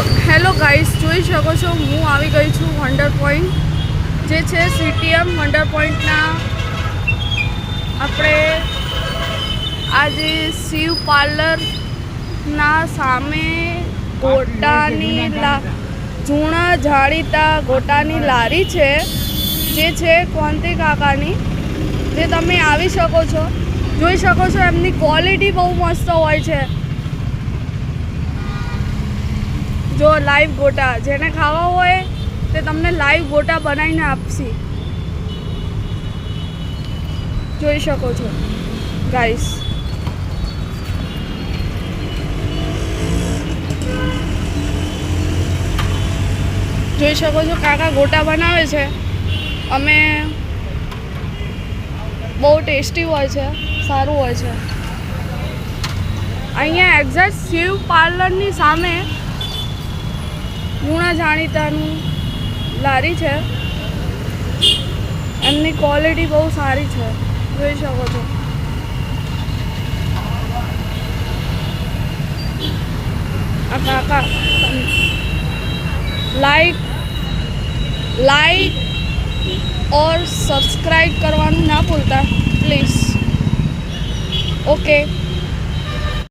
Hello guys, જોઈ શકો છો હું આવી ગઈ છું વન્ડર પોઈન્ટ, જે છે સીટીએમ વન્ડર પોઈન્ટના આપણે આજે શિવ પાર્લરના સામે જૂના જાણીતા ગોટાની લારી છે, જે છે ક્રાંતિ કાકાની, જે તમે આવી શકો છો, જોઈ શકો છો. એમની ક્વોલિટી બહુ મસ્ત હોય છે. જો લાઈવ ગોટા જેને ખાવા હોય તે તમને લાઈવ ગોટા બનાવીને આપશે. જોઈ શકો છો ગાઈસ. જોઈ શકો છો કાકા ગોટા બનાવે છે. અમે બહુ ટેસ્ટી હોય છે, સારું હોય છે. અહીંયા એક્ઝેક્ટ શિવ પાર્લરની સામે જૂના જાણીતાનું લારી છે. એમની ક્વોલિટી બહુ સારી છે, જોઈ શકો છો. આ કાકા લાઈક और सब्सक्राइब करवाना ना भूलता प्लीज़. ओके.